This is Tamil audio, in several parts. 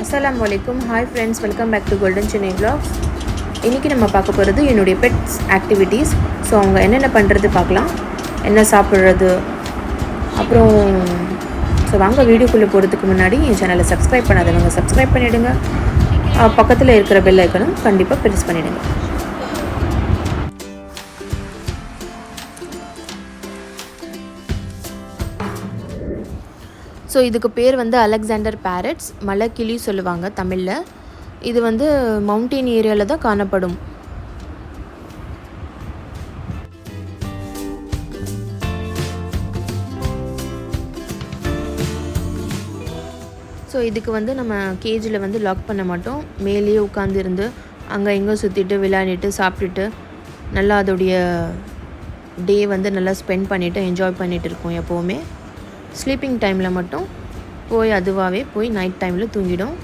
Assalamualaikum. Hi friends, welcome back to Golden Chennai Vlogs. இன்றைக்கி நம்ம பார்க்க போகிறது என்னுடைய பெட்ஸ் ஆக்டிவிட்டீஸ். ஸோ அவங்க என்னென்ன பண்ணுறது பார்க்கலாம், என்ன சாப்பிட்றது, அப்புறம் ஸோ வாங்க வீடியோக்குள்ளே போகிறதுக்கு முன்னாடி என் சேனலை சப்ஸ்கிரைப் பண்ணாதவங்க சப்ஸ்கிரைப் பண்ணிவிடுங்க. பக்கத்தில் இருக்கிற பெல் ஐக்கனும் கண்டிப்பாக ப்ரெஸ் பண்ணிவிடுங்க. ஸோ இதுக்கு பேர் வந்து அலெக்சாண்டர் பேரட்ஸ், மலைக்கிளி சொல்லுவாங்க தமிழில். இது வந்து மவுண்டெயின் ஏரியாவில் தான் காணப்படும். ஸோ இதுக்கு வந்து நம்ம கேஜில் வந்து லாக் பண்ண மாட்டோம். மேலேயே உட்காந்துருந்து அங்கே எங்கே சுற்றிட்டு விளையாடிட்டு சாப்பிட்டுட்டு நல்லா அதோடைய டே வந்து நல்லா ஸ்பெண்ட் பண்ணிவிட்டு என்ஜாய் பண்ணிகிட்டு இருக்கோம். எப்போவுமே ஸ்லீப்பிங் டைமில் மட்டும் போய் அதுவாகவே போய் நைட் டைமில் தூங்கிடும்.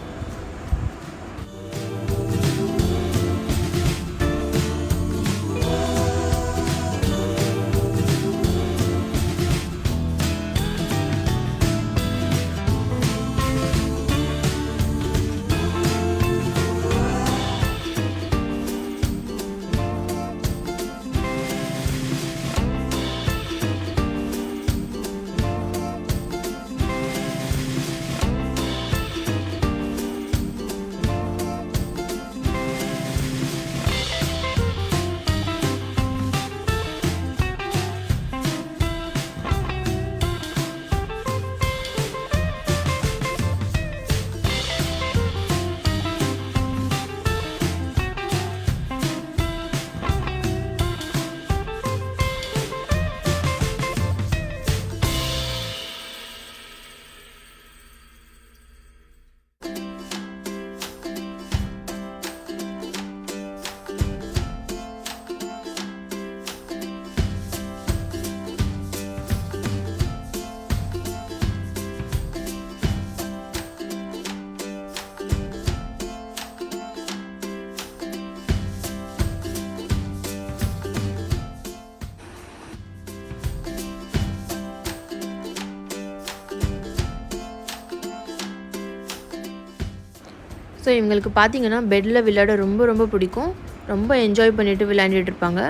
ஸோ இவங்களுக்கு பார்த்திங்கன்னா பெட்டில் விளையாட ரொம்ப ரொம்ப பிடிக்கும். ரொம்ப என்ஜாய் பண்ணிவிட்டு விளையாண்டுட்டு இருப்பாங்க.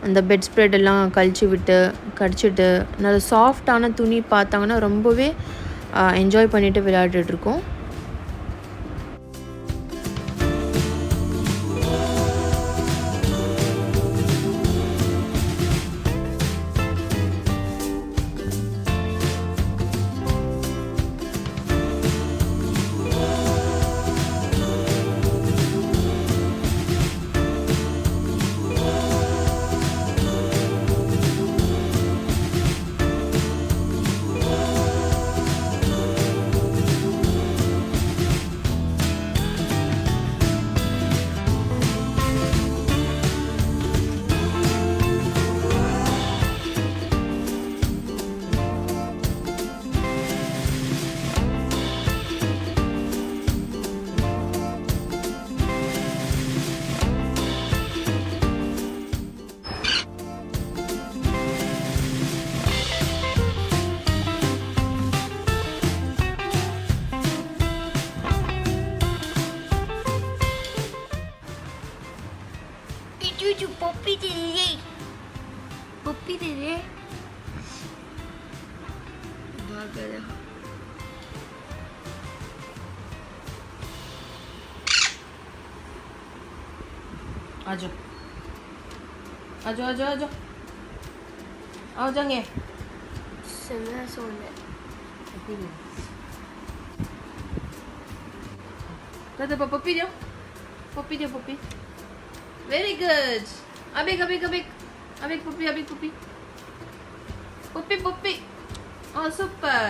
அந்த பெட் ஸ்ப்ரெட் எல்லாம் கழிச்சு விட்டு கடிச்சிட்டு நல்ல சாஃப்டான துணி பார்த்தாங்கன்னா ரொம்பவே என்ஜாய் பண்ணிவிட்டு விளையாடிட்டுருக்கோம். पप्पी दे दे, पप्पी दे दे, भाग गया। आजो आजो आजो आजो आओ जाएंगे। सोना सोना दादा पप्पी दो, पप्पी दो, पप्पी। Very good. अबिक अबिक अबिक अबिक पप्पी, अबिक पप्पी, पप्पी पप्पी. Oh super.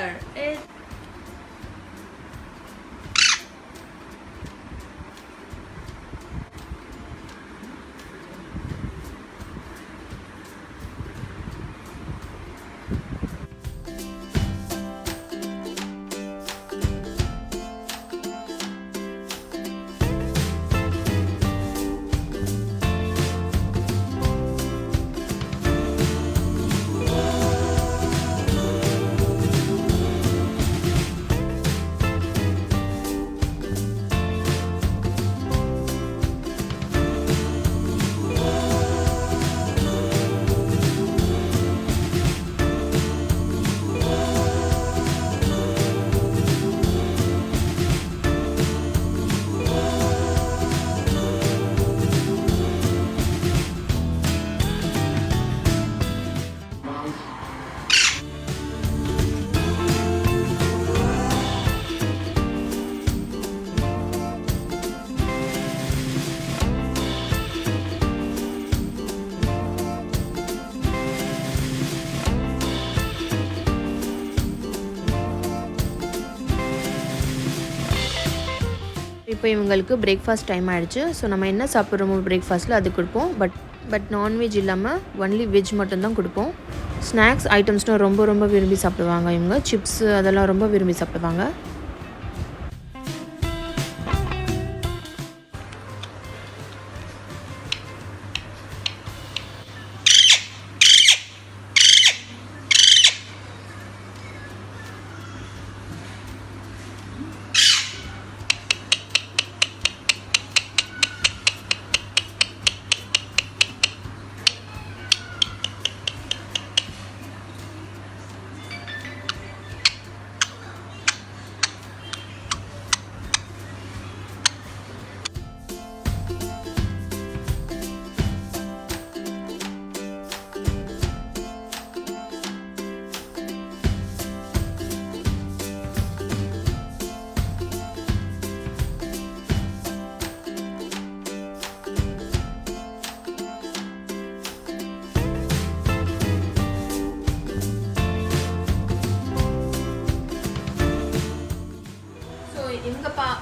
இப்போ இவங்களுக்கு பிரேக்ஃபாஸ்ட் டைம் ஆகிடுச்சு. ஸோ நம்ம என்ன சாப்பிட்றோமோ பிரேக்ஃபாஸ்ட்டில் அது கொடுப்போம். பட் நான்வெஜ் இல்லாமல் ஒன்லி வெஜ் மட்டும்தான் கொடுப்போம். ஸ்நாக்ஸ் ஐட்டம்ஸ்னால் ரொம்ப ரொம்ப விரும்பி சாப்பிடுவாங்க இவங்க. சிப்ஸு அதெல்லாம் ரொம்ப விரும்பி சாப்பிடுவாங்க.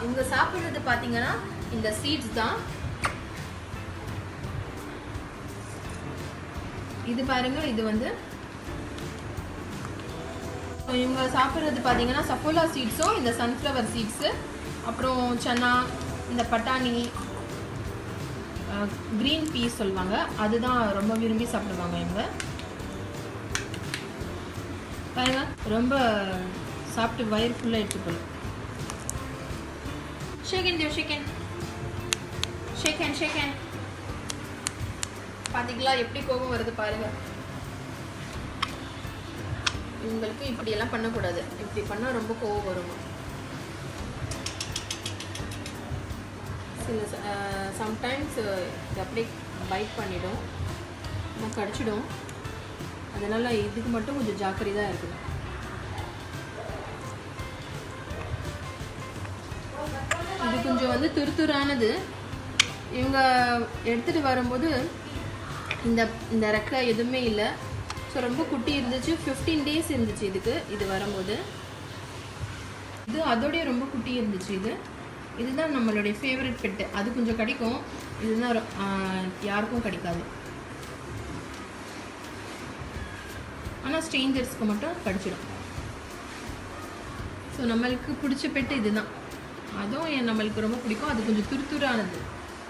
இவங்க சாப்பிட்றது பார்த்தீங்கன்னா இந்த சீட்ஸ் தான். இது பாருங்க, இது வந்து இவங்க சாப்பிட்றது பார்த்தீங்கன்னா சஃபோலா சீட்ஸும் இந்த சன்ஃப்ளவர் சீட்ஸு, அப்புறம் சன்னா, இந்த பட்டாணி, க்ரீன் பீஸ் சொல்லுவாங்க, அதுதான் ரொம்ப விரும்பி சாப்பிடுவாங்க இவங்க. பாருங்க, ரொம்ப சாப்பிட்டு வயிறு ஃபுல்லாக எடுத்துக்கணும். ஷேக்கன் தேவ் ஷேக்கன் ஷேக்கன் ஷேக்கன். பார்த்தீங்களா எப்படி கோபம் வருது பாருங்க. இவங்களுக்கு இப்படியெல்லாம் பண்ணக்கூடாது. இப்படி பண்ணால் ரொம்ப கோபம் வரும். சில சம்டைம்ஸ் இது அப்படியே பைட் பண்ணிடும், கடிச்சிடும். அதனால் இதுக்கு மட்டும் கொஞ்சம் ஜாக்கிரதையாக இருக்கணும். இது கொஞ்சம் வந்து துருத்துரானது. இவங்க எடுத்துகிட்டு வரும்போது இந்த ரெக்கை எதுவுமே இல்லை. ஸோ ரொம்ப குட்டி இருந்துச்சு. 15 days இருந்துச்சு இது வரும்போது. இது அதோடைய ரொம்ப குட்டி இருந்துச்சு. இதுதான் நம்மளுடைய ஃபேவரட் பெட்டு. அது கொஞ்சம் கிடைக்கும், இதுதான் யாருக்கும் கிடைக்காது. ஆனால் ஸ்ட்ரேஞ்சர்ஸ்க்கு மட்டும் கிடைச்சிடும். ஸோ நம்மளுக்கு பிடிச்ச பெட்டு இதுதான். அதுவும் நம்மளுக்கு ரொம்ப பிடிக்கும். அது கொஞ்சம் துருத்துரானது.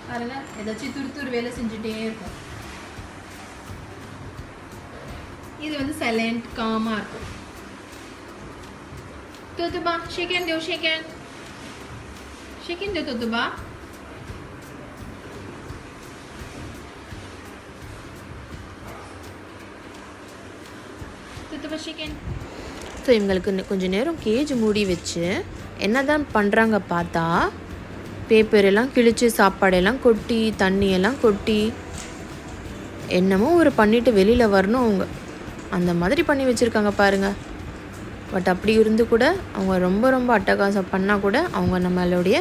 பாருங்க, ஏதாச்சும் துருத்துரு வேலை செஞ்சுட்டே இருக்கும். இது வந்து சைலண்ட் காமாக இருக்கும். தோத்துபா ஷேக்கன் தேவ் ஷேக்கன் ஷேக்கன் தேவ் தோத்துபா. தோத்துபா ஷேக்கன். ஸோ இவங்களுக்கு கொஞ்சம் நேரம் கேஜ் மூடி வச்சு என்ன தான் பண்ணுறாங்க பார்த்தா, பேப்பரெல்லாம் கிழித்து சாப்பாடெல்லாம் கொட்டி தண்ணியெல்லாம் கொட்டி என்னமோ ஒரு பண்ணிவிட்டு வெளியில் வரணும் அவங்க. அந்த மாதிரி பண்ணி வச்சுருக்காங்க பாருங்கள். பட் அப்படி இருந்து கூட அவங்க ரொம்ப ரொம்ப அட்டகாசம் பண்ணால் கூட அவங்க நம்மளுடைய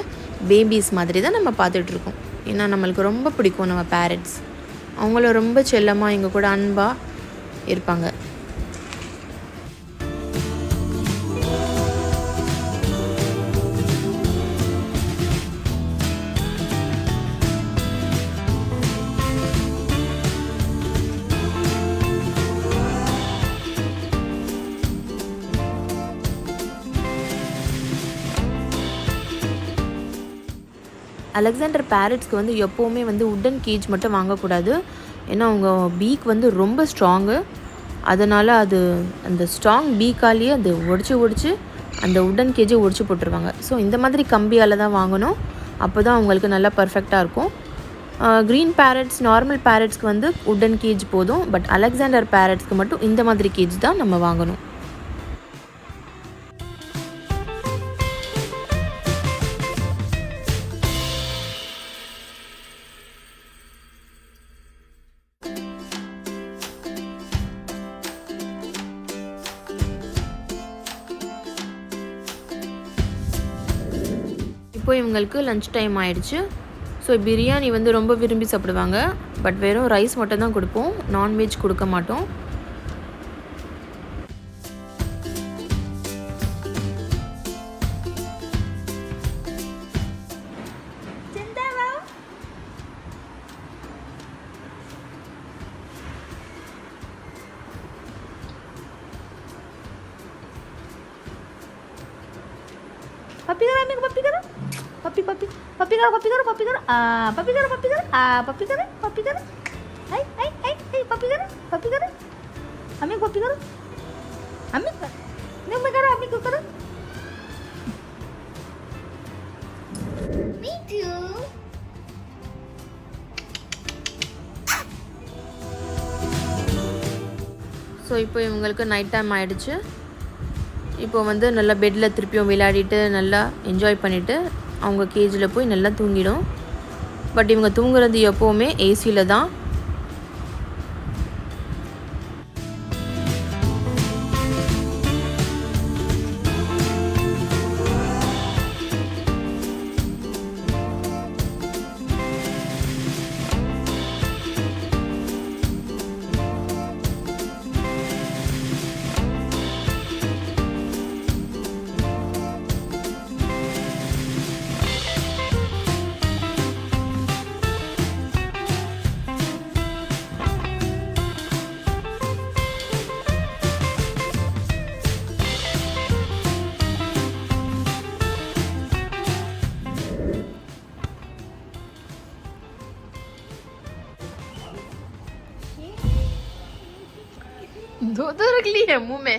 பேபிஸ் மாதிரி தான் நம்ம பார்த்துட்ருக்கோம். ஏன்னா நம்மளுக்கு ரொம்ப பிடிக்கும் நம்ம பேரண்ட்ஸ். அவங்கள ரொம்ப செல்லமாக எங்கள் கூட அன்பாக இருப்பாங்க. அலெக்சாண்டர் பேரட்ஸ்க்கு வந்து எப்போவுமே வந்து உட்டன் கேஜ் மட்டும் வாங்கக்கூடாது. ஏன்னா அவங்க பீக் வந்து ரொம்ப ஸ்ட்ராங்கு. அதனால் அது அந்த ஸ்ட்ராங் பீக்காலேயே அது ஒடிச்சு அந்த உட்டன் கேஜை ஒடிச்சு போட்டுருவாங்க. ஸோ இந்த மாதிரி கம்பியால் தான் வாங்கணும். அப்போ தான் அவங்களுக்கு நல்லா பர்ஃபெக்டாக இருக்கும். க்ரீன் பேரட்ஸ், நார்மல் பேரட்ஸ்க்கு வந்து உட்டன் கேஜ் போதும். பட் அலெக்சாண்டர் பேரட்ஸ்க்கு மட்டும் இந்த மாதிரி கேஜ் தான் நம்ம வாங்கணும். இப்போ இவங்களுக்கு லன்ச் டைம் ஆகிடுச்சு. ஸோ பிரியாணி வந்து ரொம்ப விரும்பி சாப்பிடுவாங்க. பட் வெறும் ரைஸ் மட்டும் தான் கொடுப்போம், நான்வெஜ் கொடுக்க மாட்டோம். पप्पी करो अम्मी को पप्पी करो पप्पी पप्पी पप्पी करो पप्पी करो पप्पी करो पप्पी करो पप्पी करो पप्पी करो पप्पी करो आई आई आई आई पप्पी करो अम्मी को पप्पी करो अम्मी नहीं मैं करो अम्मी को करो Me too. ஸோ இப்போ இவங்களுக்கு நைட் டைம் ஆகிடுச்சு. இப்போ வந்து நல்லா பெட்டில் திருப்பியும் விளையாடிட்டு நல்லா என்ஜாய் பண்ணிவிட்டு அவங்க கேஜில் போய் நல்லா தூங்கிடும். பட் இவங்க தூங்குறது எப்போவுமே ஏசியில் தான். दो रख ली है मुंह में.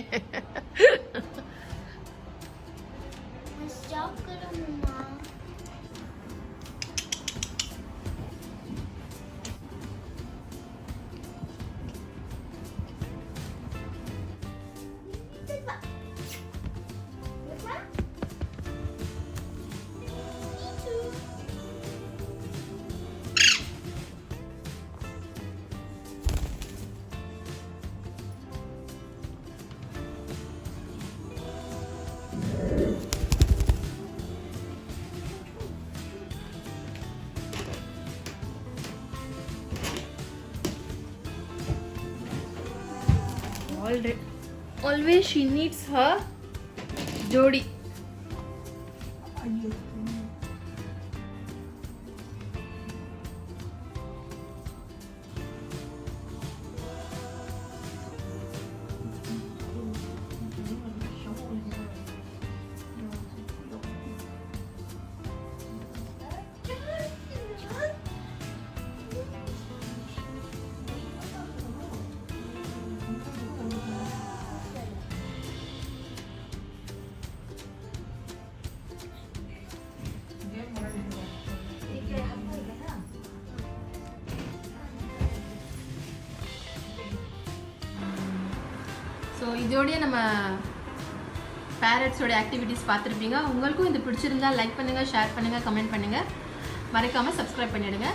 Stop करो मम्मा. Always she needs her jodi. So இதோடய நம்ம பேரட்ஸோட ஆக்டிவிட்டீஸ் பார்த்துருப்பீங்க. உங்களுக்கும் இது பிடிச்சிருந்தா லைக் பண்ணுங்கள், ஷேர் பண்ணுங்கள், கமெண்ட் பண்ணுங்கள், மறக்காமல் சப்ஸ்கிரைப் பண்ணிவிடுங்க.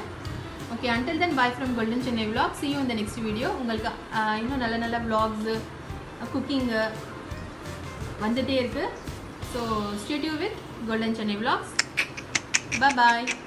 Okay, until then bye from golden Chennai vlog. see you in the next video. உங்களுக்கு இன்னும் நல்ல நல்ல vlogs குக்கிங்கு வந்துகிட்டே இருக்குது. So stay tuned with golden Chennai vlogs. bye bye.